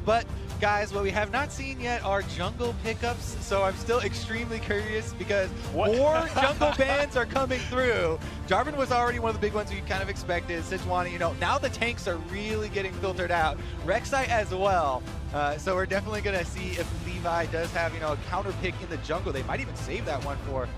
But guys, what we have not seen yet are jungle pickups, so I'm still extremely curious because more jungle bans are coming through. Jarvan was already one of the big ones we kind of expected. Sejuani, now the tanks are really getting filtered out. Rek'Sai as well. So we're definitely going to see if Levi does have, a counter pick in the jungle. They might even save that one for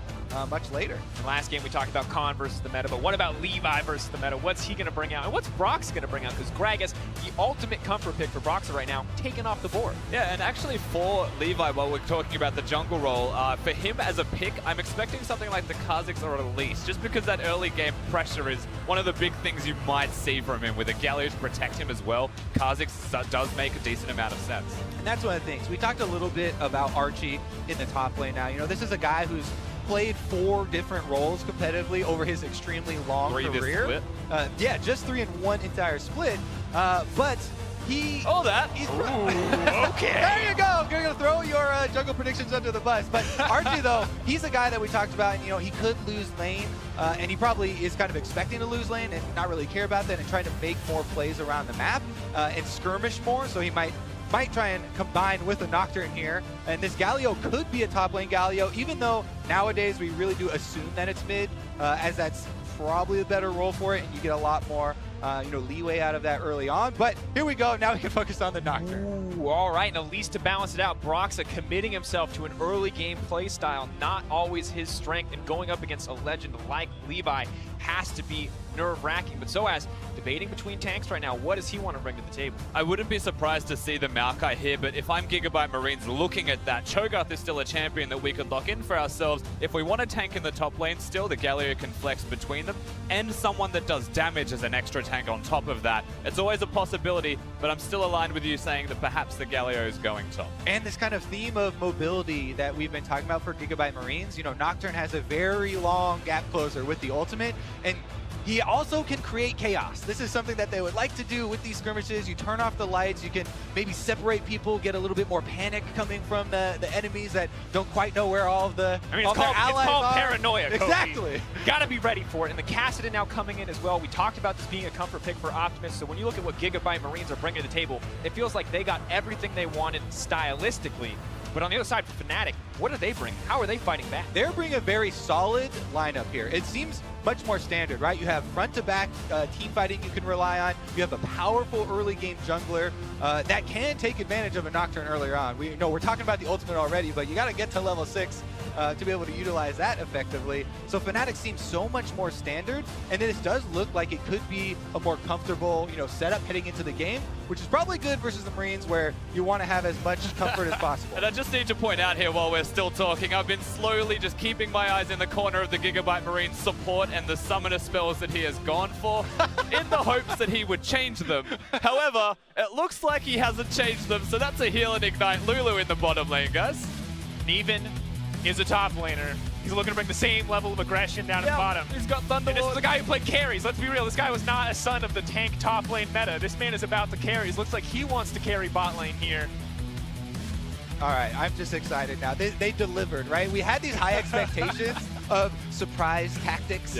much later. Last game we talked about Khan versus the meta, but what about Levi versus the meta? What's he going to bring out? And what's Brox going to bring out? Because Gragas, the ultimate comfort pick for Brox right now, taken off the board. Yeah, and actually for Levi, while we're talking about the jungle role, for him as a pick, I'm expecting something like the Kha'Zix or Elise, just because that early game pressure is one of the big things you might see from him. With a Galio to protect him as well, Kha'Zix does make a decent amount of sense. And that's one of the things. We talked a little bit about Archie in the top lane now. This is a guy who's played 4 different roles competitively over his extremely long career. Yeah, just 3 in one entire split. But he... Oh, that. Ooh, okay. There you go. You're going to throw your jungle predictions under the bus. But Archie, though, he's a guy that we talked about, and, he could lose lane, and he probably is kind of expecting to lose lane and not really care about that and trying to make more plays around the map and skirmish more, so he might try and combine with a Nocturne here. And this Galio could be a top lane Galio, even though nowadays we really do assume that it's mid, as that's probably a better role for it, and you get a lot more leeway out of that early on. But here we go. Now we can focus on the Nocturne. Ooh, all right, and at least to balance it out, Broxa committing himself to an early game play style, not always his strength, and going up against a legend like Levi has to be nerve-wracking. But Zoaz, debating between tanks right now, what does he want to bring to the table? I wouldn't be surprised to see the Maokai here, but if I'm GIGABYTE Marines looking at that, Cho'Gath is still a champion that we could lock in for ourselves. If we want a tank in the top lane, still the Galio can flex between them, and someone that does damage as an extra tank on top of that. It's always a possibility, but I'm still aligned with you saying that perhaps the Galio is going top. And this kind of theme of mobility that we've been talking about for GIGABYTE Marines, Nocturne has a very long gap closer with the ultimate, and he also can create chaos. This is something that they would like to do with these skirmishes. You turn off the lights, you can maybe separate people, get a little bit more panic coming from the enemies that don't quite know where all of the it's called paranoia, Kofi. Exactly. Gotta be ready for it. And the Kassadin now coming in as well. We talked about this being a comfort pick for Optimus, so when you look at what GIGABYTE Marines are bringing to the table, it feels like they got everything they wanted stylistically. But on the other side for Fnatic, what do they bring? How are they fighting back? They're bringing a very solid lineup here. It seems much more standard, right? You have front-to-back team fighting you can rely on. You have a powerful early game jungler that can take advantage of a Nocturne earlier on. We're talking about the ultimate already, but you got to get to level 6 to be able to utilize that effectively. So Fnatic seems so much more standard, and this does look like it could be a more comfortable, setup heading into the game, which is probably good versus the Marines, where you want to have as much comfort as possible. And I just need to point out here while we're still talking, I've been slowly just keeping my eyes in the corner of the GIGABYTE Marine support and the summoner spells that he has gone for, in the hopes that he would change them. However, it looks like he hasn't changed them, so that's a heal and ignite Lulu in the bottom lane, guys. Neven is a top laner. He's looking to bring the same level of aggression down at the bottom. He's got Thunderlord. And this is a guy who played carries. Let's be real, this guy was not a son of the tank top lane meta. This man is about the carries. Looks like he wants to carry bot lane here. All right, I'm just excited now. They delivered, right? We had these high expectations of surprise tactics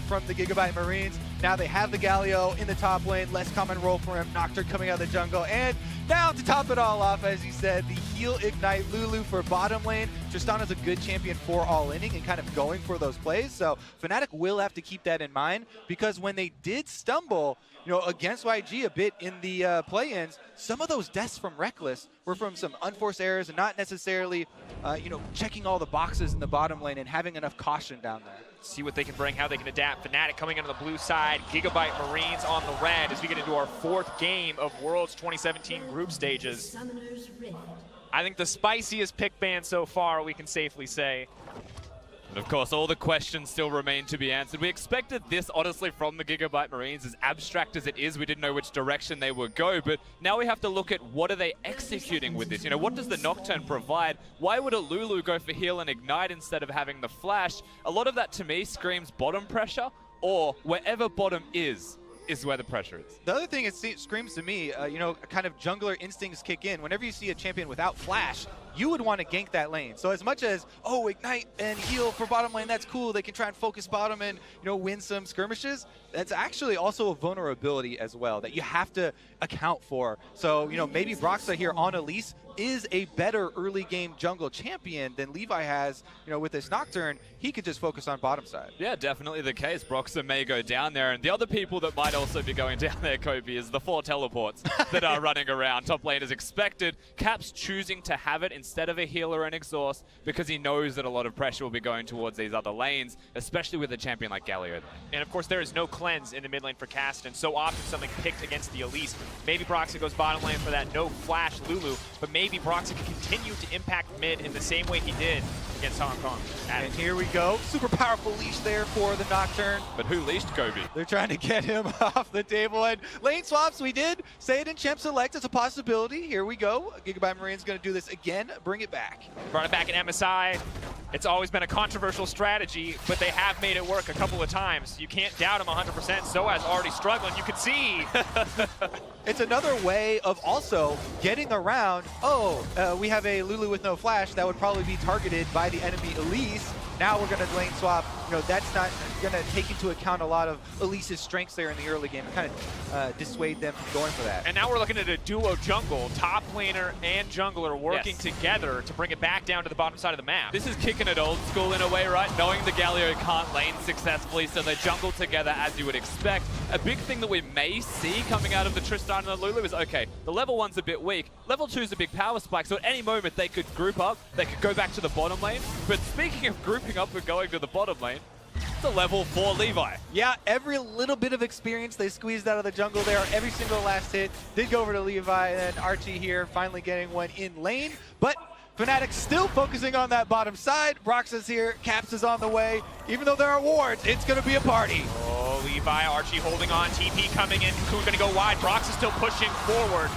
from the GIGABYTE Marines. Now they have the Galio in the top lane, less common role for him, Nocturne coming out of the jungle, and now to top it all off, as you said, the heal ignite Lulu for bottom lane. Tristana's a good champion for all-inning and kind of going for those plays, so Fnatic will have to keep that in mind, because when they did stumble, against YG a bit in the play-ins, some of those deaths from Reckless were from some unforced errors and not necessarily, checking all the boxes in the bottom lane and having enough caution down there. See what they can bring, how they can adapt. Fnatic coming into the blue side, GIGABYTE Marines on the red as we get into our 4th game of Worlds 2017 group stages. I think the spiciest pick ban so far, we can safely say. And of course, all the questions still remain to be answered. We expected this, honestly, from the GIGABYTE Marines. As abstract as it is, we didn't know which direction they would go. But now we have to look at what are they executing with this. What does the Nocturne provide? Why would a Lulu go for heal and ignite instead of having the flash? A lot of that, to me, screams bottom pressure, or wherever bottom is. is where the pressure is. The other thing it screams to me, you know, kind of jungler instincts kick in. Whenever you see a champion without flash, you would want to gank that lane. So as much as, oh, ignite and heal for bottom lane, that's cool. They can try and focus bottom and, you know, win some skirmishes. That's actually also a vulnerability as well that you have to account for. So, you know, maybe Broxah here on Elise is a better early game jungle champion than Levi has, you know, with this Nocturne. He could just focus on bottom side. Yeah, definitely the case. Broxah may go down there, and the other people that might also be going down there, Kobe, is the 4 teleports that are running around. Top lane is expected. Cap's choosing to have it instead of a healer and exhaust because he knows that a lot of pressure will be going towards these other lanes, especially with a champion like Galio there. And of course, there is no cleanse in the mid lane for Cast, and so often something picked against the Elise. Maybe Broxah goes bottom lane for that no flash Lulu, but maybe Broxah can continue to impact mid in the same way he did against Hong Kong. And here we go. Super powerful leash there for the Nocturne. But who leashed Kobe? They're trying to get him off the table. And lane swaps, we did say it in Champ Select. It's a possibility. Here we go. GIGABYTE Marine's going to do this again. Bring it back. Brought it back in MSI. It's always been a controversial strategy, but they have made it work a couple of times. You can't doubt him 100%. Soaz already struggling. You can see. It's another way of also getting around, we have a Lulu with no flash that would probably be targeted by the enemy Elise. Now we're going to lane swap. You know, that's not going to take into account a lot of Elise's strengths there in the early game and kind of dissuade them from going for that. And now we're looking at a duo jungle, top laner and jungler working together to bring it back down to the bottom side of the map. This is kicking it old school in a way, right? Knowing the Galio can't lane successfully, so they jungle together as you would expect. A big thing that we may see coming out of the Tristan and the Lulu is, okay, the level 1's a bit weak, level 2's a big power spike, so at any moment they could group up, they could go back to the bottom lane. But speaking of grouping up and going to the bottom lane, it's a level 4 Levi. Yeah, every little bit of experience they squeezed out of the jungle there. Every single last hit did go over to Levi, and Archie here finally getting one in lane. But Fnatic still focusing on that bottom side. Broxah's here, Caps is on the way. Even though there are wards, it's going to be a party. Oh, Levi, Archie holding on, TP coming in, Cocoon going to go wide. Broxah still pushing forward.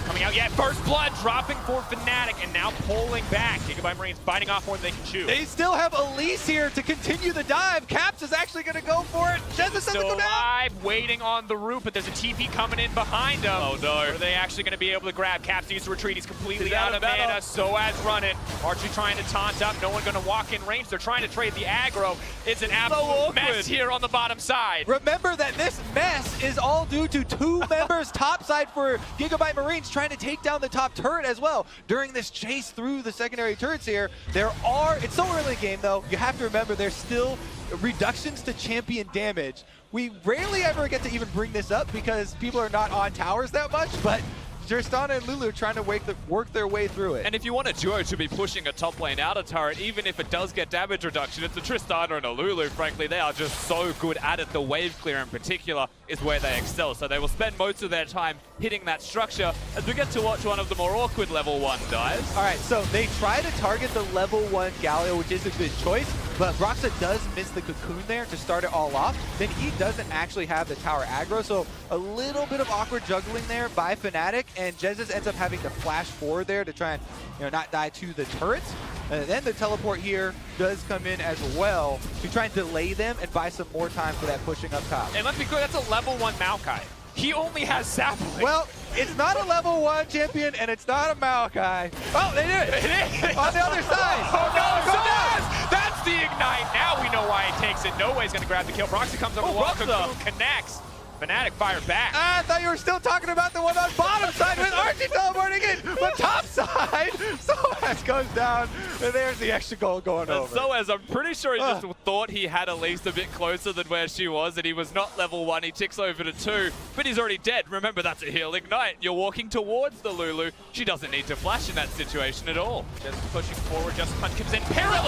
Coming out yet, first blood dropping for Fnatic, and now pulling back. GIGABYTE Marines biting off more than they can chew. They still have Elise here to continue the dive. Caps is actually going to go for it. Jesus doesn't still go down. alive, waiting on the roof, but there's a TP coming in behind him. Oh no. Are they actually going to be able to grab? Caps needs to retreat. He's completely out of mana. Soaz running. Archie trying to taunt up. No one going to walk in range. They're trying to trade the aggro. It's an absolute mess here on the bottom side. Remember that this mess is all due to 2 members topside for GIGABYTE Marines trying to take down the top turret as well. During this chase through the secondary turrets here, it's so early in the game though, you have to remember there's still reductions to champion damage. We rarely ever get to even bring this up because people are not on towers that much, but Tristana and Lulu trying to work their way through it. And if you want a duo to be pushing a top lane out of turret, even if it does get damage reduction, it's a Tristana and a Lulu. Frankly, they are just so good at it. The wave clear in particular is where they excel. So they will spend most of their time hitting that structure as we get to watch one of the more awkward level 1 dives. All right, so they try to target the level 1 Galio, which is a good choice, but Broxah does miss the cocoon there to start it all off. Then he doesn't actually have the tower aggro, so a little bit of awkward juggling there by Fnatic, and Jesus ends up having to flash forward there to try and, you know, not die to the turrets. And then the teleport here does come in as well to try and delay them and buy some more time for that pushing up top. And let's be clear, that's a level 1 Maokai. He only has sapling. Well, it's not a level 1 champion, and it's not a Maokai. Oh, they did it! It is! On the other side! Oh no, Soaz! That's the ignite! Now we know why he takes it. No way he's gonna grab the kill. Broxah comes over the wall, Cocoon connects. Fnatic fired back. I thought you were still talking about the one on bottom side with Archie teleporting in, but top side, Soaz goes down, and there's the extra goal going over. Soaz, I'm pretty sure he just thought he had Elise a bit closer than where she was, and he was not level 1. He ticks over to 2, but he's already dead. Remember, that's a heal ignite. You're walking towards the Lulu. She doesn't need to flash in that situation at all. Just pushing forward, just punch comes in. Paranoia!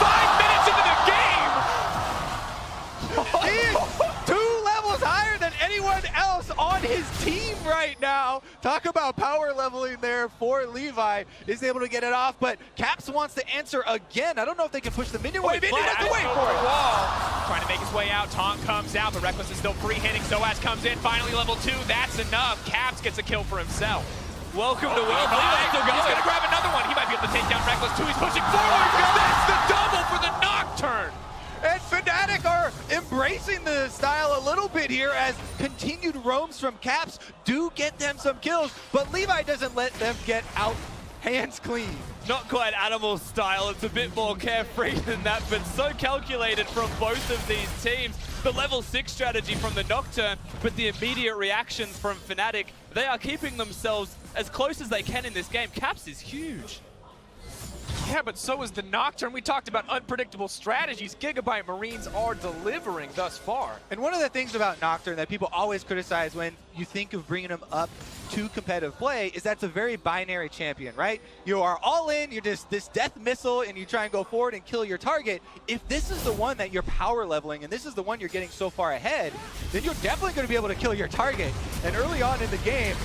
5 minutes into the game! He is 2 levels higher than anyone else on his team right now. Talk about power leveling there for Levi. Is able to get it off, but Caps wants to answer again. I don't know if they can push the minion wave. Minion has to wait for it. Trying to make his way out. Taunt comes out, but Reckless is still free hitting. Soaz comes in. Finally level 2. That's enough. Caps gets a kill for himself. Welcome to World. He's going to grab another one. He might be able to take down Reckless too. He's pushing forward. That's the double for the Nocturne. And Fnatic are embracing the style a little bit here as continued roams from Caps do get them some kills, but Levi doesn't let them get out hands clean. Not quite animal style, it's a bit more carefree than that, but so calculated from both of these teams. The level 6 strategy from the Nocturne, but the immediate reactions from Fnatic, they are keeping themselves as close as they can in this game. Caps is huge. Yeah, but so is the Nocturne. We talked about unpredictable strategies. GIGABYTE Marines are delivering thus far. And one of the things about Nocturne that people always criticize when you think of bringing them up to competitive play is that's a very binary champion, right? You are all in, you're just this death missile, and you try and go forward and kill your target. If this is the one that you're power leveling, and this is the one you're getting so far ahead, then you're definitely going to be able to kill your target. And early on in the game,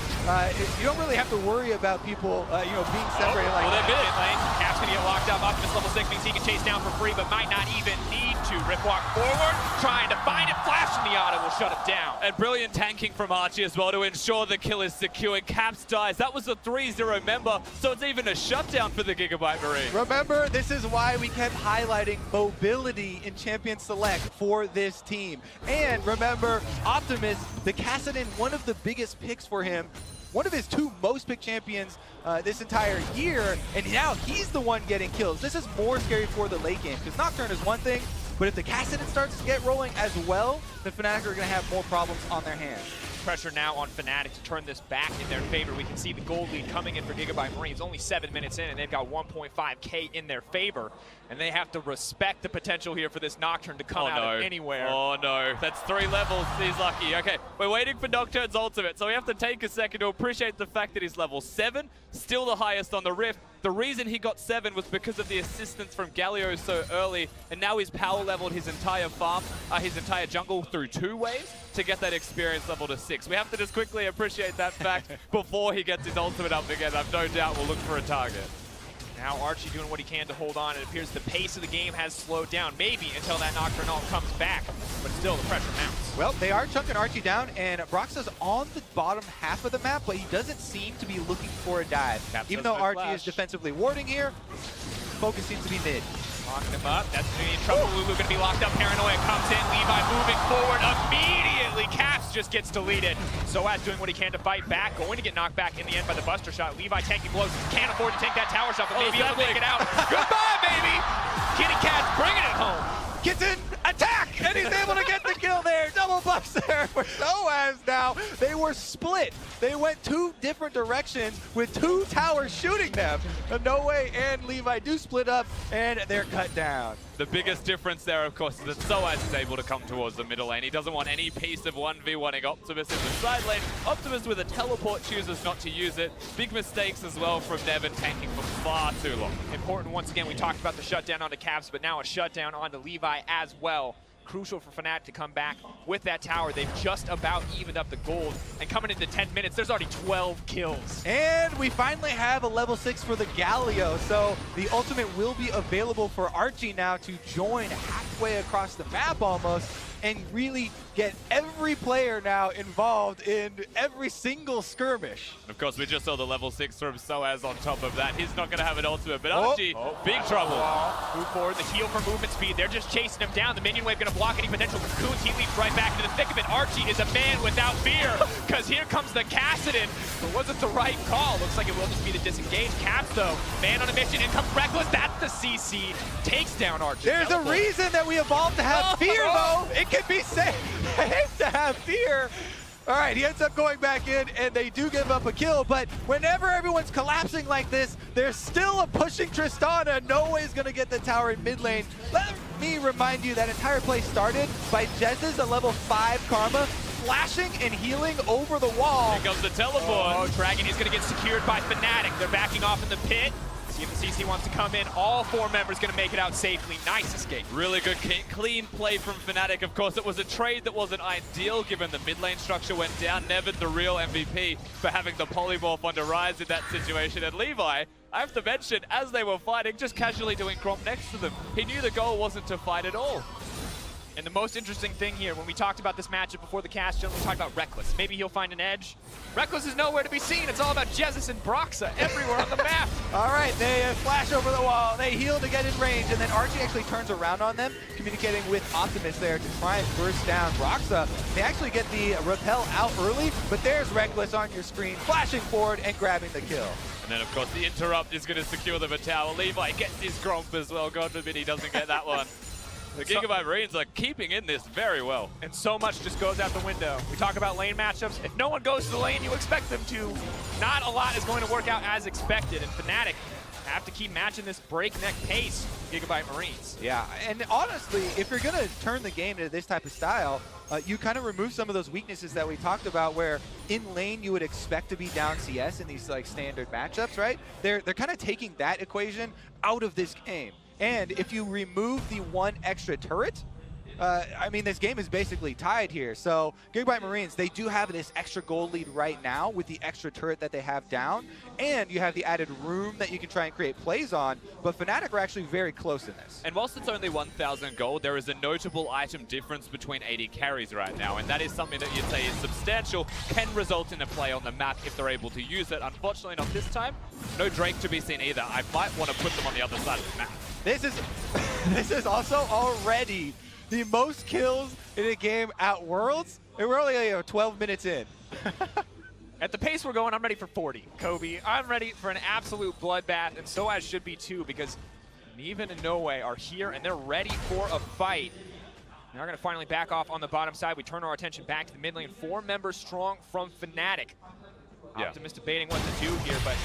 you don't really have to worry about people, being separated like well, that. they're mid lane. Cap's going to get locked up. Optimus level 6 means he can chase down for free, but might not even need to. Rip walk forward, trying to find it. Flash in the auto will shut it down. And brilliant tanking from Archie as well to ensure the kill is secure. And Caps dies. That was a 3-0 member, so it's even a shutdown for the GIGABYTE Marine. Remember, this is why we kept highlighting mobility in Champion Select for this team. And remember, Optimus, the Kassadin, one of the biggest picks for him, one of his 2 most picked champions this entire year, and now he's the one getting kills. This is more scary for the late game, because Nocturne is one thing, but if the Kassadin starts to get rolling as well, the Fnatic are going to have more problems on their hands. Pressure now on Fnatic to turn this back in their favor. We can see the gold lead coming in for GIGABYTE Marines. Only 7 minutes in, and they've got 1.5K in their favor. And they have to respect the potential here for this Nocturne to come out of anywhere. Oh no, that's 3 levels. He's lucky. Okay, we're waiting for Nocturne's ultimate, so we have to take a second to appreciate the fact that he's level 7, still the highest on the Rift. The reason he got 7 was because of the assistance from Galio so early, and now he's power leveled his entire farm, his entire jungle through 2 waves to get that experience level to 6. We have to just quickly appreciate that fact before he gets his ultimate up again. I've no doubt we'll look for a target. Now Archie doing what he can to hold on. It appears the pace of the game has slowed down, maybe until that Nocturne ult comes back, but still the pressure mounts. Well, they are chunking Archie down, and Broxa's on the bottom half of the map, but he doesn't seem to be looking for a dive. Even though Archie is defensively warding here, focus seems to be mid. Locking him up. That's going to be in trouble. Lulu going to be locked up. Paranoia comes in. Levi moving forward immediately. Caps just gets deleted. Soaz doing what he can to fight back. Going to get knocked back in the end by the Buster shot. Levi tanking blows. Can't afford to take that tower shot, but maybe he'll make it out. Goodbye, baby! Kitty Cat's bringing it home. Gets in, attack, and he's able to get the kill there. Double buffs there for Soaz now. They were split. They went 2 different directions with 2 towers shooting them. No Way and Levi do split up, and they're cut down. The biggest difference there, of course, is that Soaz is able to come towards the middle lane. He doesn't want any piece of 1v1ing Optimus in the side lane. Optimus with a teleport chooses not to use it. Big mistakes as well from Nevin tanking for far too long. Important once again, we talked about the shutdown onto Caps, but now a shutdown onto Levi as well. Crucial for Fnatic to come back with that tower. They've just about evened up the gold. And coming into 10 minutes, there's already 12 kills. And we finally have a level 6 for the Galio. So the ultimate will be available for Archie now to join halfway across the map almost and really get every player now involved in every single skirmish. Of course, we just saw the level 6 from Soaz on top of that. He's not going to have an ultimate, but Archie, big trouble. Move forward, the heal for movement speed. They're just chasing him down. The minion wave going to block any potential cocoons. He leaps right back into the thick of it. Archie is a man without fear, because here comes the Kassadin. But was it the right call? Looks like it will just be the disengage. Caps, though, man on a mission. In comes Reckless. That's the CC. Takes down Archie. There's a reason that we evolved to have fear, though. It can be safe to have fear. All right, he ends up going back in, and they do give up a kill, but whenever everyone's collapsing like this, there's still a pushing Tristana. No way is going to get the tower in mid lane. Let me remind you that entire play started by Jez's a level 5 Karma, flashing and healing over the wall. Here comes the teleport. Oh, Dragon is going to get secured by Fnatic. They're backing off in the pit. See if the CC wants to come in. All 4 members going to make it out safely. Nice escape. Really good, clean play from Fnatic. Of course, it was a trade that wasn't ideal given the mid lane structure went down. Nevin, the real MVP, for having the polymorph onto Rise in that situation. And Levi, I have to mention, as they were fighting, just casually doing Gromp next to them. He knew the goal wasn't to fight at all. And the most interesting thing here, when we talked about this matchup before the cast, we talked about Reckless. Maybe he'll find an edge. Reckless is nowhere to be seen. It's all about Jesus and Broxa everywhere on the map. All right, they flash over the wall. They heal to get in range, and then Archie actually turns around on them, communicating with Optimus there to try and burst down Broxa. They actually get the repel out early, but there's Reckless on your screen, flashing forward and grabbing the kill. And then, of course, the interrupt is going to secure the tower. Levi gets his Gromp as well. God forbid he doesn't get that one. The GIGABYTE Marines are keeping in this very well. And so much just goes out the window. We talk about lane matchups. If no one goes to the lane, you expect them to. Not a lot is going to work out as expected. And Fnatic have to keep matching this breakneck pace with GIGABYTE Marines. Yeah, and honestly, if you're going to turn the game into this type of style, you kind of remove some of those weaknesses that we talked about where in lane you would expect to be down CS in these like standard matchups, right? They're kind of taking that equation out of this game. And if you remove the one extra turret, I mean, this game is basically tied here. So GIGABYTE Marines, they do have this extra gold lead right now with the extra turret that they have down. And you have the added room that you can try and create plays on. But Fnatic are actually very close in this. And whilst it's only 1,000 gold, there is a notable item difference between 80 carries right now. And that is something that you'd say is substantial, can result in a play on the map if they're able to use it. Unfortunately, not this time. No Drake to be seen either. I might want to put them on the other side of the map. This is also already the most kills in a game at Worlds, and we're only 12 minutes in. At the pace we're going, I'm ready for 40, Kobe. I'm ready for an absolute bloodbath, and so I should be too, because Neven and Noe are here, and they're ready for a fight. Now we're going to finally back off on the bottom side. We turn our attention back to the mid lane. 4 members strong from Fnatic. Yeah. Optimus debating what to do here, but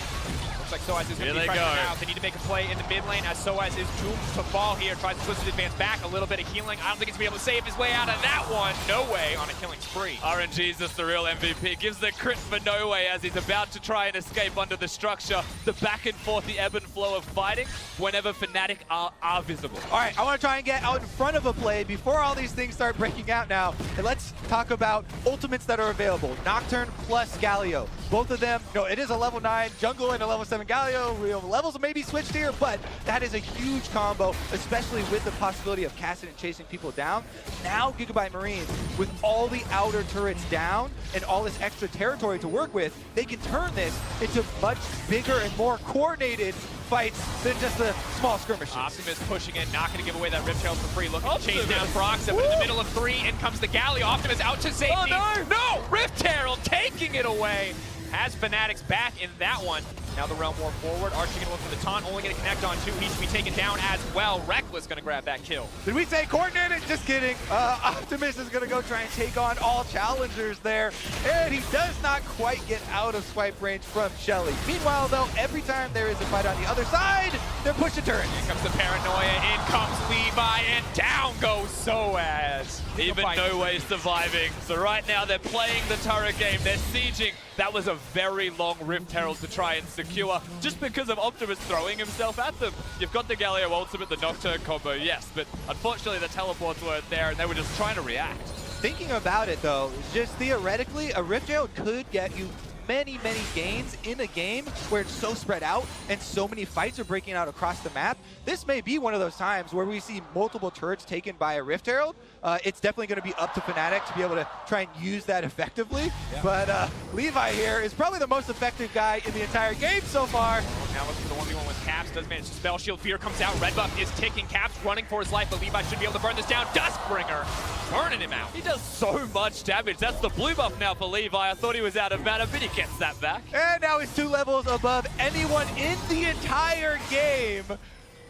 looks like Soaz is going to be Here they pressing go. out. They need to make a play in the mid lane as Soaz is doomed to fall here. Tries to twist his advance back, a little bit of healing. I don't think he's going to be able to save his way out of that one. No way on a killing spree. RNG's just the real MVP. Gives the crit for No Way as he's about to try and escape under the structure. The back and forth, the ebb and flow of fighting whenever Fnatic are visible. All right, I want to try and get out in front of a play before all these things start breaking out now. And let's talk about ultimates that are available. Nocturne plus Galio. Both of them, it is a level 9 jungle and a level 7 Galio. Levels may be switched here, but that is a huge combo, especially with the possibility of casting and chasing people down. Now GIGABYTE Marines, with all the outer turrets down and all this extra territory to work with, they can turn this into much bigger and more coordinated fights than just the small skirmishes. Optimus pushing in, not going to give away that Rift Herald for free. Looking to chase down Broxa, but in the middle of 3, in comes the Galio. Optimus out to safety. Oh, no! Rift Herald taking it away. Has Fnatic's back in that one. Now the Realm War forward. Archie going to look for the taunt, only going to connect on 2. He should be taken down as well. Reckless going to grab that kill. Did we say coordinated? Just kidding. Optimus is going to go try and take on all challengers there. And he does not quite get out of swipe range from Shelly. Meanwhile, though, every time there is a fight on the other side, they're pushing turrets. Here comes the paranoia. In comes Levi, and down goes Soaz. Even No Way surviving. So right now they're playing the turret game. They're sieging. That was a very long Rift Herald to try and secure just because of Optimus throwing himself at them. You've got the Galio ultimate, the Nocturne combo, yes, but unfortunately the teleports weren't there and they were just trying to react. Thinking about it, though, just theoretically, a Rift Herald could get you many gains in a game where it's so spread out and so many fights are breaking out across the map. This may be one of those times where we see multiple turrets taken by a Rift Herald. It's definitely going to be up to Fnatic to be able to try and use that effectively. Yeah. But Levi here is probably the most effective guy in the entire game so far. Now looking for the 1v1 with Caps, does manage to spell shield. Fear comes out, red buff is ticking. Caps running for his life, but Levi should be able to burn this down. Duskbringer burning him out. He does so much damage. That's the blue buff now for Levi. I thought he was out of mana, but he gets that back. And now he's 2 levels above anyone in the entire game.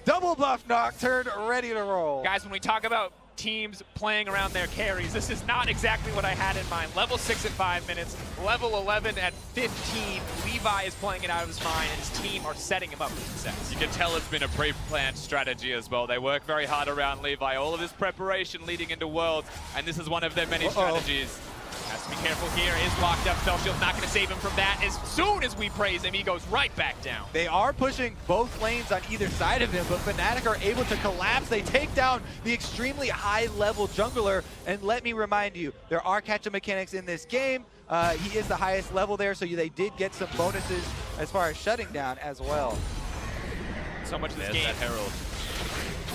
Double buff Nocturne, ready to roll. Guys, when we talk about teams playing around their carries, this is not exactly what I had in mind. Level 6 at 5 minutes, level 11 at 15. Levi is playing it out of his mind, and his team are setting him up for success. You can tell it's been a pre-planned strategy as well. They work very hard around Levi. All of this preparation leading into Worlds, and this is one of their many strategies. Has to be careful here. Is locked up. Spellshield's not going to save him from that. As soon as we praise him, he goes right back down. They are pushing both lanes on either side of him, but Fnatic are able to collapse. They take down the extremely high-level jungler. And let me remind you, there are catch-up mechanics in this game. He is the highest level there, so they did get some bonuses as far as shutting down as well. So much of this There's game. that Herald.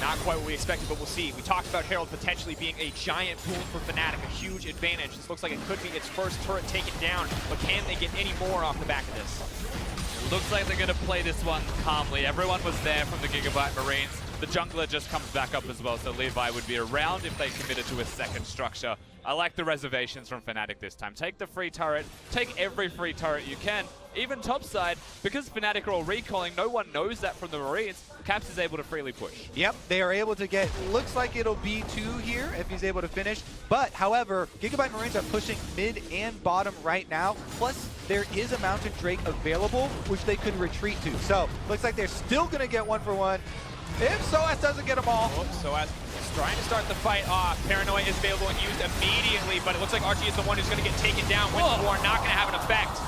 Not quite what we expected, but we'll see. We talked about Herald potentially being a giant boon for Fnatic, a huge advantage. This looks like it could be its first turret taken down, but can they get any more off the back of this? Looks like they're going to play this one calmly. Everyone was there from the GIGABYTE Marines. The jungler just comes back up as well, so Levi would be around if they committed to a second structure. I like the reservations from Fnatic this time. Take the free turret, take every free turret you can, even topside, because Fnatic are all recalling, no one knows that from the Marines. Caps is able to freely push. Yep, they are able to get, looks like it'll be 2 here if he's able to finish. But, however, GIGABYTE Marines are pushing mid and bottom right now. Plus, there is a Mountain Drake available, which they could retreat to. So, looks like they're still going to get 1-for-1. If Soaz doesn't get them all. Soaz is trying to start the fight off. Paranoia is available and used immediately, but it looks like Archie is the one who's going to get taken down. Winds of War not going to have an effect.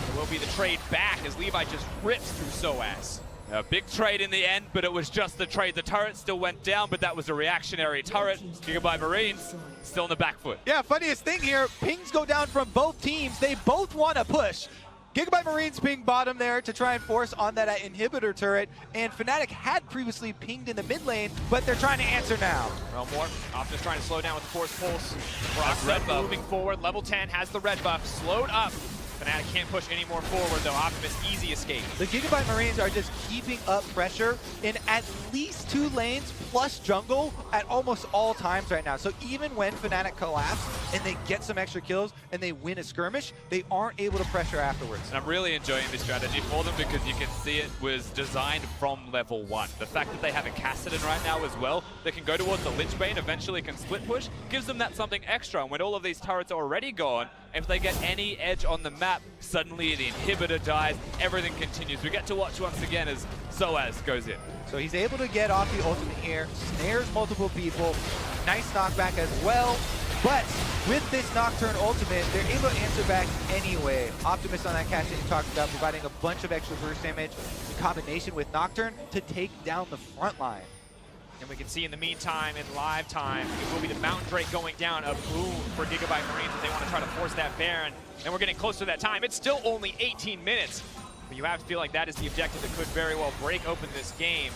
It will be the trade back as Levi just rips through Soaz. A big trade in the end, but it was just the trade. The turret still went down, but that was a reactionary turret. GIGABYTE Marines still on the back foot. Yeah, funniest thing here, pings go down from both teams. They both want to push. GIGABYTE Marines ping bottom there to try and force on that inhibitor turret, and Fnatic had previously pinged in the mid lane, but they're trying to answer now. More. Optimus trying to slow down with the Force Pulse. Broxah moving forward. Level 10 has the red buff. Slowed up. Fnatic can't push any more forward, though. Optimus, easy escape. The GIGABYTE Marines are just keeping up pressure in at least 2 lanes plus jungle at almost all times right now. So even when Fnatic collapse and they get some extra kills and they win a skirmish, they aren't able to pressure afterwards. And I'm really enjoying this strategy for them because you can see it was designed from level 1. The fact that they have a Kassadin right now as well, that can go towards the Lichbane, eventually can split push, gives them that something extra. And when all of these turrets are already gone, if they get any edge on the map, suddenly the inhibitor dies, everything continues. We get to watch once again as Soaz goes in. So he's able to get off the ultimate here, snares multiple people, nice knockback as well. But with this Nocturne ultimate, they're able to answer back anyway. Optimus on that catch that you talked about, providing a bunch of extra burst damage in combination with Nocturne to take down the front line. And we can see in the meantime, in live time, it will be the Mountain Drake going down, a boom for GIGABYTE Marines as they want to try to force that Baron. And we're getting close to that time. It's still only 18 minutes. But you have to feel like that is the objective that could very well break open this game.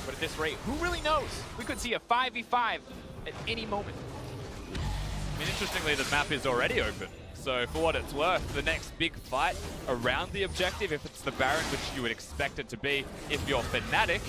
But at this rate, who really knows? We could see a 5v5 at any moment. I mean, interestingly, the map is already open. So for what it's worth, the next big fight around the objective, if it's the Baron, which you would expect it to be if you're Fnatic,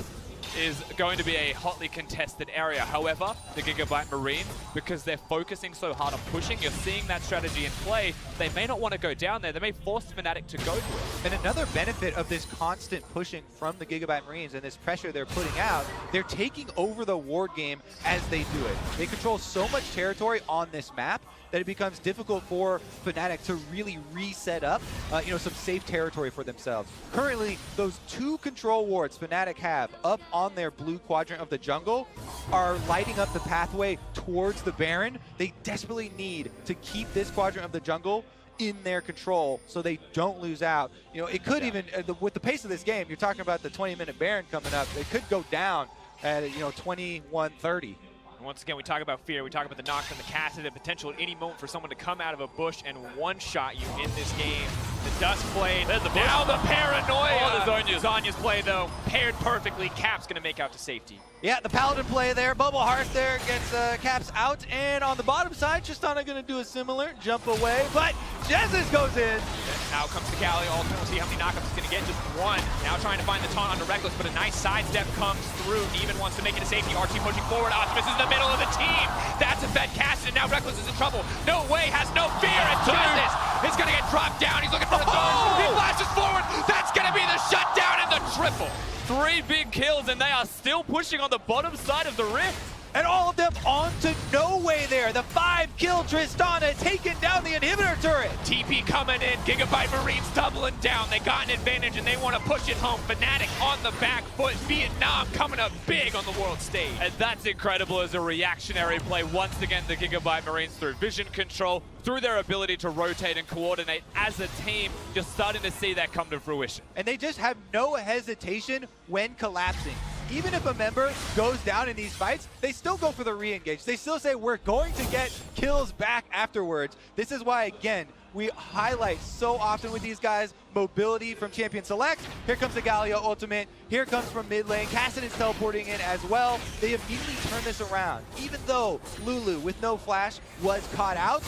is going to be a hotly contested area. However, the GIGABYTE Marine, because they're focusing so hard on pushing, you're seeing that strategy in play. They may not want to go down there. They may force Fnatic to go to it. And another benefit of this constant pushing from the GIGABYTE Marines and this pressure they're putting out, they're taking over the ward game as they do it. They control so much territory on this map that it becomes difficult for Fnatic to really reset up, some safe territory for themselves. Currently, those 2 control wards Fnatic have up on their blue quadrant of the jungle are lighting up the pathway towards the Baron. They desperately need to keep this quadrant of the jungle in their control so they don't lose out. It could even, with the pace of this game, you're talking about the 20-minute Baron coming up, it could go down at 21-30. Once again, we talk about fear, we talk about the Nocturne, the Kassadin, the potential at any moment for someone to come out of a bush and one-shot you in this game. The Dust play, now the Paranoia! Oh, the Zhonya's. Zhonya's play, though, paired perfectly. Cap's going to make out to safety. Yeah, the Paladin play there. Bubble Hearth there gets Caps out. And on the bottom side, Tristana going to do a similar jump away. But Jesus goes in. Now comes the Galio ultimate. We'll see how many knockups he's going to get. Just 1. Now trying to find the taunt onto Reckless, but a nice sidestep comes through. Even wants to make it a safety. Archie pushing forward. Optimus is in the middle of the team. That's a fed Kassadin. Now Reckless is in trouble. No way, has no fear. And Jesus is going to get dropped down. He's looking for the third. He flashes forward. That's going to be the shutdown and the triple. 3 big kills, and they are still pushing on the bottom side of the rift. And all of them onto No Way there. The 5-kill Tristana taking down the inhibitor turret. TP coming in, GIGABYTE Marines doubling down. They got an advantage and they want to push it home. Fnatic on the back foot. Vietnam coming up big on the world stage. And that's incredible as a reactionary play. Once again, the GIGABYTE Marines through vision control, through their ability to rotate and coordinate as a team, just starting to see that come to fruition. And they just have no hesitation when collapsing. Even if a member goes down in these fights, they still go for the re-engage. They still say, we're going to get kills back afterwards. This is why, again, we highlight so often with these guys. Mobility from Champion Select. Here comes the Galio ultimate. Here comes from mid lane. Kassadin's teleporting in as well. They immediately turn this around. Even though Lulu, with no flash, was caught out,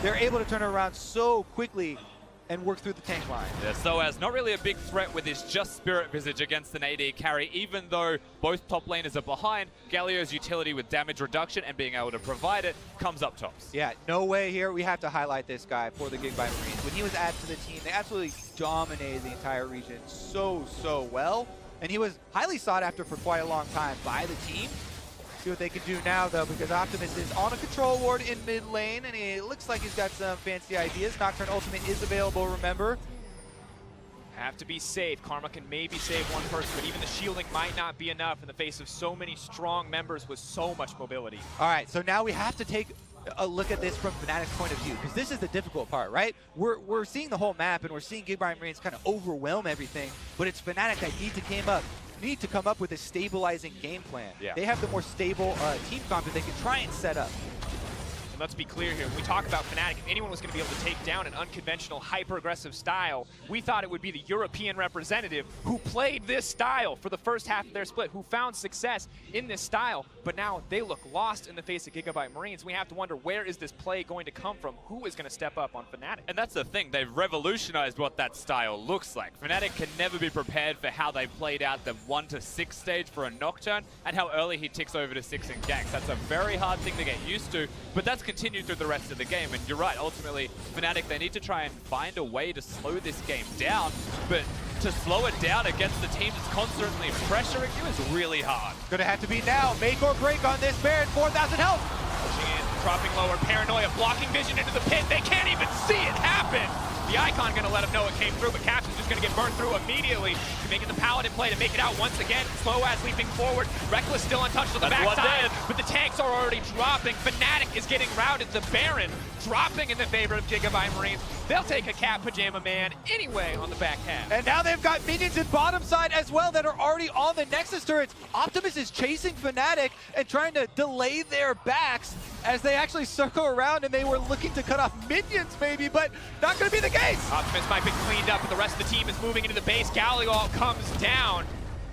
they're able to turn it around so quickly and work through the tank line. Yeah, Soaz, not really a big threat with his just Spirit Visage against an AD carry, even though both top laners are behind. Galio's utility with damage reduction and being able to provide it comes up tops. Yeah, no way here. We have to highlight this guy for the GIGABYTE Marines. When he was added to the team, they absolutely dominated the entire region so well. And he was highly sought after for quite a long time by the team. See what they can do now, though, because Optimus is on a control ward in mid lane, and it looks like he's got some fancy ideas. Nocturne ultimate is available, remember. Have to be safe. Karma can maybe save one person, but even the shielding might not be enough in the face of so many strong members with so much mobility. All right, so now we have to take a look at this from Fnatic's point of view, because this is the difficult part, right? We're seeing the whole map, and we're seeing GIGABYTE Marines kind of overwhelm everything, but it's Fnatic that need to come up with a stabilizing game plan. Yeah. They have the more stable team comp that they can try and set up. And let's be clear here, when we talk about Fnatic, if anyone was going to be able to take down an unconventional, hyper-aggressive style, we thought it would be the European representative who played this style for the first half of their split, who found success in this style, but now they look lost in the face of GIGABYTE Marines. We have to wonder, where is this play going to come from? Who is going to step up on Fnatic? And that's the thing, they've revolutionized what that style looks like. Fnatic can never be prepared for how they played out the 1 to 6 stage for a Nocturne and how early he ticks over to 6 in ganks. That's a very hard thing to get used to, but that's continued through the rest of the game. And you're right, ultimately, Fnatic, they need to try and find a way to slow this game down, but to slow it down against the team that's constantly pressuring you is really hard. Gonna have to be now. Make or break on this. Baron, 4,000 health. Pushing in, dropping lower, Paranoia, blocking vision into the pit. They can't even see it happen. The Icon gonna let him know it came through, but Caps is just gonna get burned through immediately. Making the Paladin play to make it out once again. Soaz leaping forward. Reckless still untouched on the backside, but the tanks are already dropping. Fnatic is getting routed. The Baron dropping in the favor of GIGABYTE Marines. They'll take a Cat Pajama Man anyway on the back half. And now they've got minions in bottom side as well that are already on the Nexus turrets. Optimus is chasing Fnatic and trying to delay their backs as they actually circle around, and they were looking to cut off minions maybe, but not going to be the case. Optimus might be cleaned up, but the rest of the team is moving into the base. Galio comes down.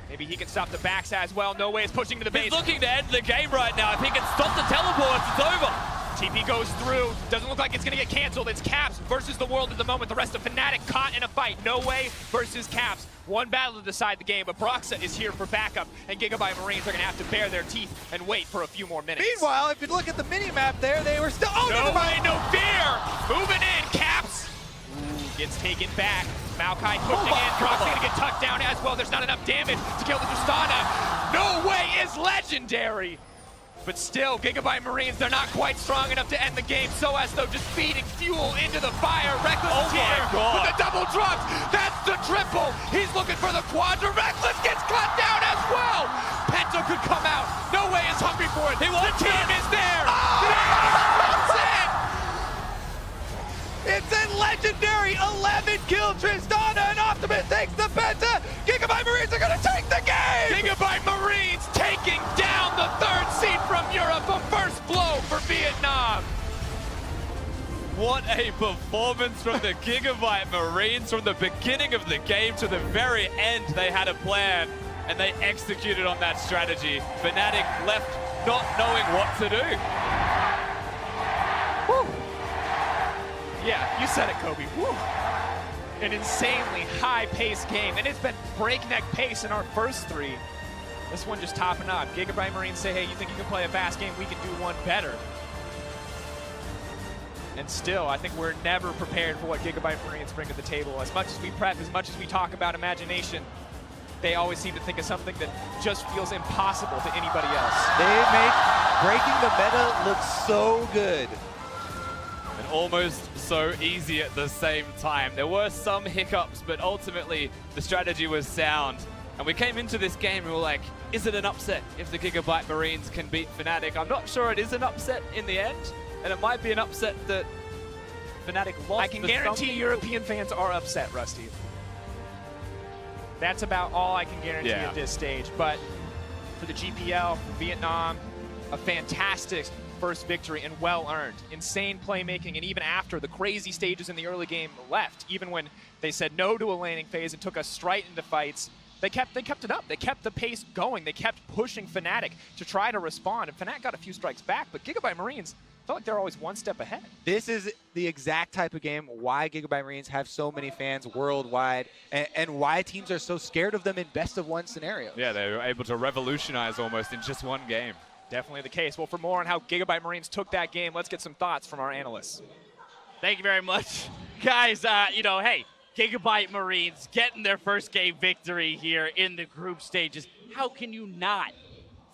Maybe he can stop the backs as well. No way is pushing to the base. He's looking to end the game right now. If he can stop the teleports, it's over. TP goes through. Doesn't look like it's going to get canceled. It's Caps versus the world at the moment. The rest of Fnatic caught in a fight. No way versus Caps. One battle to decide the game, but Broxa is here for backup, and GIGABYTE Marines are going to have to bare their teeth and wait for a few more minutes. Meanwhile, if you look at the mini-map there, they were still... Oh, no way, no fear! Moving in, Caps! Ooh, gets taken back. Maokai pushing in. Broxa going to get tucked down as well. There's not enough damage to kill the Tristana. No way is legendary! But still, GIGABYTE Marines, they're not quite strong enough to end the game. Soaz, though, just feeding fuel into the fire. Reckless here with the double drops. That's the triple. He's looking for the quadra. Reckless gets cut down as well. Penta could come out. No way is hungry for it. The team is there. That's it. It's a legendary 11-kill Tristana, and Optimus takes the Penta. GIGABYTE Marines are going to take the game. GIGABYTE Marines taking down the 3rd seed from Europe. A first blow for Vietnam. What a performance from the GIGABYTE Marines. From the beginning of the game to the very end, they had a plan, and they executed on that strategy. Fnatic left not knowing what to do. Woo. Yeah, you said it, Kobe. Woo. An insanely high-paced game, and it's been breakneck pace in our first 3. This one just topping up. GIGABYTE Marines say, hey, you think you can play a fast game? We can do one better. And still, I think we're never prepared for what GIGABYTE Marines bring to the table. As much as we prep, as much as we talk about imagination, they always seem to think of something that just feels impossible to anybody else. They make breaking the meta look so good. And almost so easy at the same time. There were some hiccups, but ultimately the strategy was sound. And we came into this game and we were like, is it an upset if the GIGABYTE Marines can beat Fnatic? I'm not sure it is an upset in the end, and it might be an upset that Fnatic lost. I can guarantee European fans are upset, Rusty. That's about all I can guarantee at this stage. But for the GPL, Vietnam, a fantastic first victory and well earned. Insane playmaking, and even after the crazy stages in the early game left, even when they said no to a laning phase and took us straight into fights, they kept it up. They kept the pace going. They kept pushing Fnatic to try to respond, and Fnatic got a few strikes back, but GIGABYTE Marines felt like they're always one step ahead. This is the exact type of game why GIGABYTE Marines have so many fans worldwide, and why teams are so scared of them in best-of-1 scenarios. Yeah, they were able to revolutionize almost in just one game. Definitely the case. Well, for more on how GIGABYTE Marines took that game, let's get some thoughts from our analysts. Thank you very much. Guys, hey, GIGABYTE Marines getting their first game victory here in the group stages. How can you not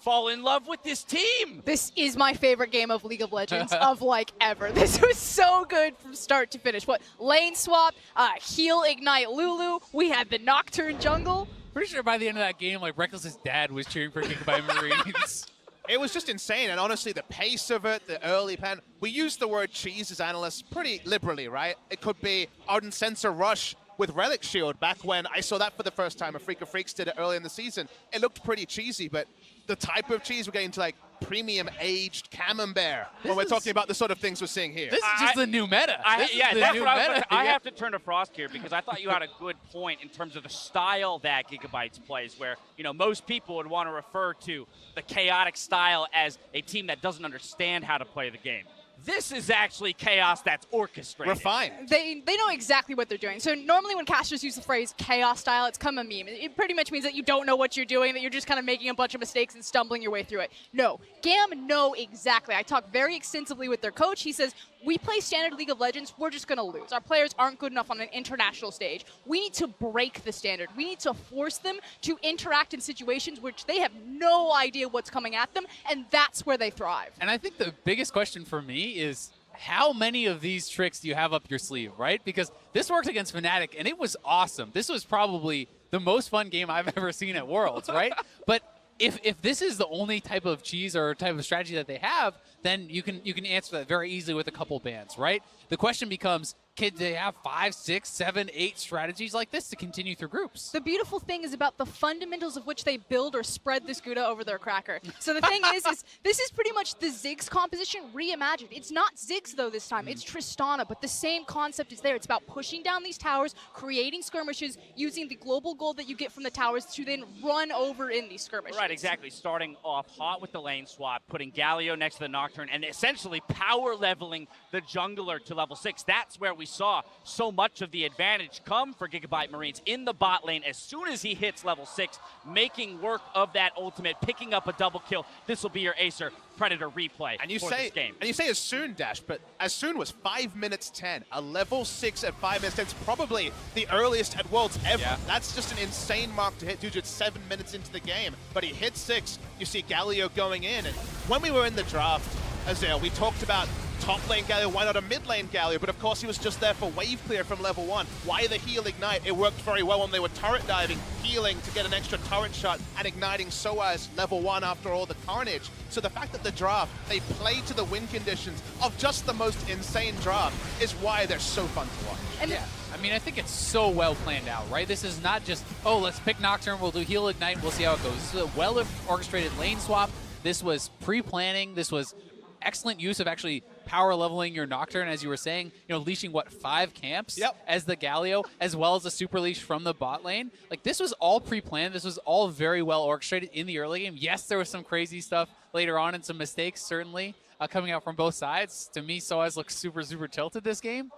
fall in love with this team? This is my favorite game of League of Legends of like ever. This was so good from start to finish. What, lane swap, heal, ignite, Lulu. We had the Nocturne jungle. Pretty sure by the end of that game, like Reckless's dad was cheering for GIGABYTE Marines. It was just insane, and honestly, the pace of it, the early pen. We use the word cheese as analysts pretty liberally, right? It could be Ardent Sensor Rush with Relic Shield back when I saw that for the first time. A Freak of Freaks did it early in the season. It looked pretty cheesy, but the type of cheese we're getting to, like premium aged camembert when we're talking about the sort of things we're seeing here. This is just the new meta. I have to turn to Frost here because I thought you had a good point in terms of the style that GIGABYTE plays, where most people would want to refer to the chaotic style as a team that doesn't understand how to play the game. This is actually chaos that's orchestrated. Refined. They know exactly what they're doing. So normally when casters use the phrase chaos style, it's come a meme. It pretty much means that you don't know what you're doing, that you're just kind of making a bunch of mistakes and stumbling your way through it. No, GAM know exactly. I talked very extensively with their coach. He says, we play standard League of Legends, we're just going to lose. Our players aren't good enough on an international stage. We need to break the standard. We need to force them to interact in situations which they have no idea what's coming at them, and that's where they thrive. And I think the biggest question for me is how many of these tricks do you have up your sleeve, right? Because this worked against Fnatic, and it was awesome. This was probably the most fun game I've ever seen at Worlds, right? But if this is the only type of cheese or type of strategy that they have, then you can answer that very easily with a couple bans, right? The question becomes, can they have 5, 6, 7, 8 strategies like this to continue through groups? The beautiful thing is about the fundamentals of which they build or spread this Gouda over their cracker. So the thing is this is pretty much the Ziggs composition reimagined. It's not Ziggs though this time, it's Tristana, but the same concept is there. It's about pushing down these towers, creating skirmishes, using the global gold that you get from the towers to then run over in these skirmishes. Right, exactly. Starting off hot with the lane swap, putting Galio next to the Nocturne, and essentially power leveling the jungler to level 6. That's where we saw so much of the advantage come for GIGABYTE Marines in the bot lane as soon as he hits level 6, making work of that ultimate, picking up a double kill. This will be your Acer Predator replay for this game. And you say as soon, Dash, but as soon was 5 minutes 10. A level 6 at 5 minutes 10 is probably the earliest at Worlds ever. Yeah. That's just an insane mark to hit, dude. It's 7 minutes into the game, but he hit 6. You see Galio going in, and when we were in the draft, Azale, we talked about top lane Galio, why not a mid lane Galio? But of course he was just there for wave clear from level 1. Why the heal ignite? It worked very well when they were turret diving, healing to get an extra turret shot, and igniting Soaz level 1 after all the carnage. So the fact that the draft, they play to the win conditions of just the most insane draft is why they're so fun to watch. And yeah, I mean, I think it's so well planned out, right? This is not just, oh, let's pick Nocturne, we'll do heal ignite, we'll see how it goes. This is a well-orchestrated lane swap. This was pre-planning. This was excellent use of actually power leveling your Nocturne, as you were saying, leashing, 5 camps as the Galio, as well as a super leash from the bot lane. Like, this was all pre-planned. This was all very well orchestrated in the early game. Yes, there was some crazy stuff later on and some mistakes, certainly, coming out from both sides. To me, Soaz looks super, super tilted this game,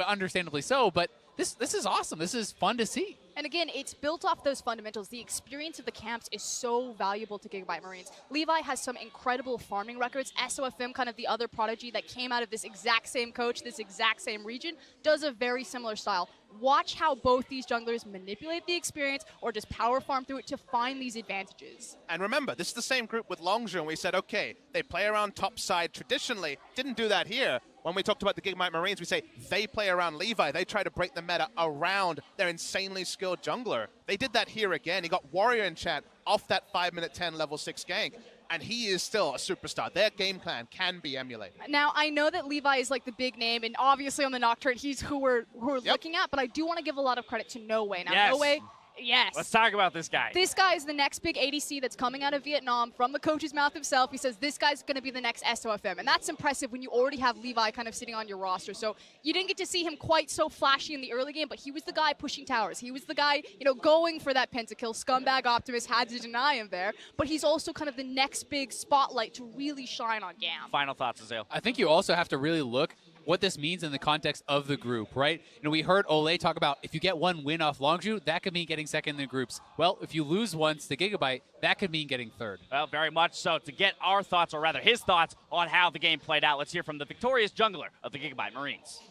understandably so, but this is awesome. This is fun to see. And again, it's built off those fundamentals. The experience of the camps is so valuable to GIGABYTE Marines. Levi has some incredible farming records. SOFM, kind of the other prodigy that came out of this exact same coach, this exact same region, does a very similar style. Watch how both these junglers manipulate the experience or just power farm through it to find these advantages. And remember, this is the same group with Longzhu, and we said, okay, they play around top side traditionally. Didn't do that here. When we talked about the GIGABYTE Marines, we say they play around Levi. They try to break the meta around their insanely skilled jungler. They did that here again. He got Warrior Enchant off that 5 minute 10 level 6 gank. And he is still a superstar. Their game plan can be emulated. Now, I know that Levi is like the big name, and obviously on the Nocturne, he's who we're looking at, but I do want to give a lot of credit to No Way. Now, No Way Yes. Let's talk about this guy. This guy is the next big ADC that's coming out of Vietnam from the coach's mouth himself. He says this guy's going to be the next SOFM. And that's impressive when you already have Levi kind of sitting on your roster. So you didn't get to see him quite so flashy in the early game, but he was the guy pushing towers. He was the guy, going for that pentakill. Scumbag Optimus had to deny him there. But he's also kind of the next big spotlight to really shine on GAM. Final thoughts, Azale. I think you also have to really look what this means in the context of the group, right? We heard Ole talk about if you get one win off Longzhu, that could mean getting second in the groups. Well, if you lose once to GIGABYTE, that could mean getting third. Well, very much so. To get our thoughts, or rather his thoughts, on how the game played out, let's hear from the victorious jungler of the GIGABYTE Marines.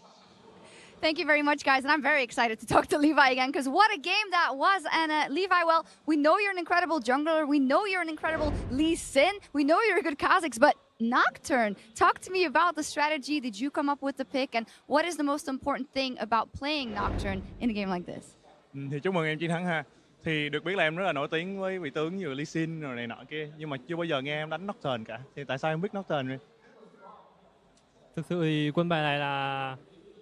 Thank you very much, guys. And I'm very excited to talk to Levi again, because what a game that was. And Levi, well, we know you're an incredible jungler. We know you're an incredible Lee Sin. We know you're a good Kha'Zix, but Nocturne, talk to me about the strategy. Did you come up with the pick? And what is the most important thing about playing Nocturne in a game like this? Thì chúc mừng em chiến thắng ha. Thì được biết là em rất là nổi tiếng với vị tướng như Lee Sin rồi này nọ kia. Nhưng mà chưa bao giờ nghe em đánh Nocturne cả. Thì tại sao em biết Nocturne vậy? Thực sự thì quân bài này là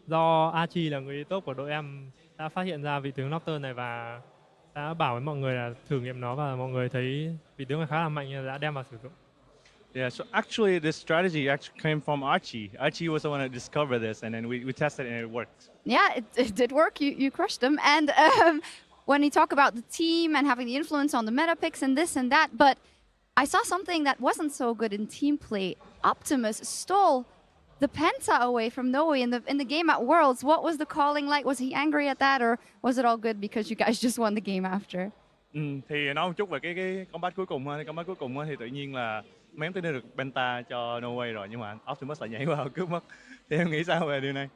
do Archie là người top của đội em đã phát hiện ra vị tướng Nocturne này và đã bảo với mọi người là thử nghiệm nó và mọi người thấy vị tướng này khá là mạnh nên đã đem vào sử dụng. Yeah, so actually this strategy actually came from Archie. Archie was the one that discovered this, and then we tested it and it worked. Yeah, it did work. You crushed them. And when you talk about the team and having the influence on the meta picks and this and that, but I saw something that wasn't so good in team play. Optimus stole the Penta away from Noe in the game at Worlds. What was the calling like? Was he angry at that, or was it all good because you guys just won the game after? Thì nói một chút về cái combat cuối cùng ha. Cái combat cuối cùng thì tự nhiên là mấy em tới được Penta cho No Way rồi, nhưng mà Optimus lại nhảy vào cướp mất. Thì em nghĩ sao về điều này?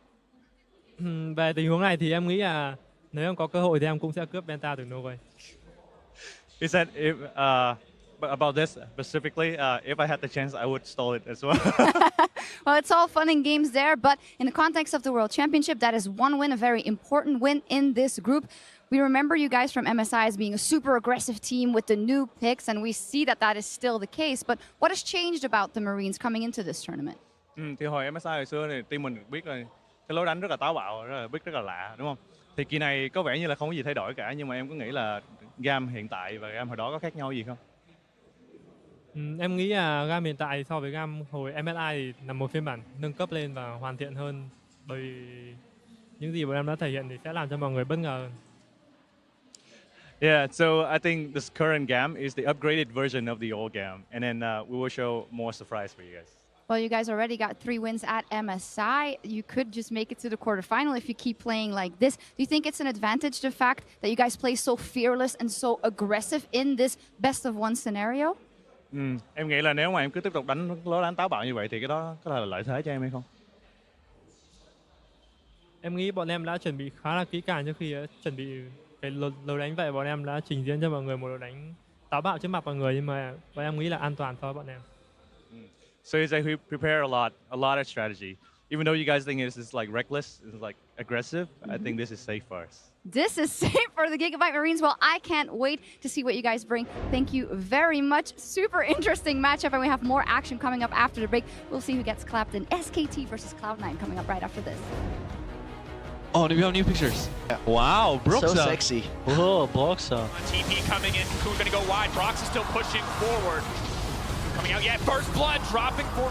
Về tình huống này thì em nghĩ là nếu em có cơ hội thì em cũng sẽ cướp Penta từ No Way. He said if about this specifically, if I had the chance, I would stole it as well. Well, it's all fun and games there, but in the context of the World Championship, that is one win, a very important win in this group. We remember you guys from MSI as being a super aggressive team with the new picks, and we see that is still the case. But what has changed about the Marines coming into this tournament? Thì hồi MSI hồi xưa thì team mình được biết là cái lối đánh rất là táo bạo, rất là lạ, đúng không? Thì kỳ này có vẻ như là không có gì thay đổi cả, nhưng mà em có nghĩ là GAM hiện tại và GAM hồi đó có khác nhau gì không? Em nghĩ là GAM hiện tại so với GAM hồi MSI thì là một phiên bản nâng cấp lên và hoàn thiện hơn, bởi vì những gì bọn em đã thể hiện thì sẽ làm cho mọi người bất ngờ hơn. Yeah, so I think this current GAM is the upgraded version of the old GAM, and then we will show more surprise for you guys. Well, you guys already got 3 wins at MSI. You could just make it to the quarterfinal if you keep playing like this. Do you think it's an advantage, the fact that you guys play so fearless and so aggressive in this best of one scenario? Em nghĩ là nếu mà em cứ tiếp tục đánh lối đánh táo bạo như vậy thì cái đó có là lợi thế cho em hay không? Em nghĩ bọn em đã chuẩn bị khá là kỹ càng trước khi chuẩn bị cái lối đánh vậy. Bọn em đã trình diễn cho mọi người một lối đánh táo bạo trước mặt mọi người, nhưng mà bọn em nghĩ là an toàn so với bọn em. So it's like we prepare a lot of strategy. Even though you guys think this is like reckless, it's like aggressive, I think this is safe for us. This is safe for the GIGABYTE Marines. Well, I can't wait to see what you guys bring. Thank you very much. Super interesting matchup, and we have more action coming up after the break. We'll see who gets clapped in SKT versus Cloud9 coming up right after this. Oh, we have new pictures. Wow, Broxa. So sexy. Oh, Broxa. TP coming in. Who's going to go wide? Brox is still pushing forward. Coming out, yeah, first blood dropping for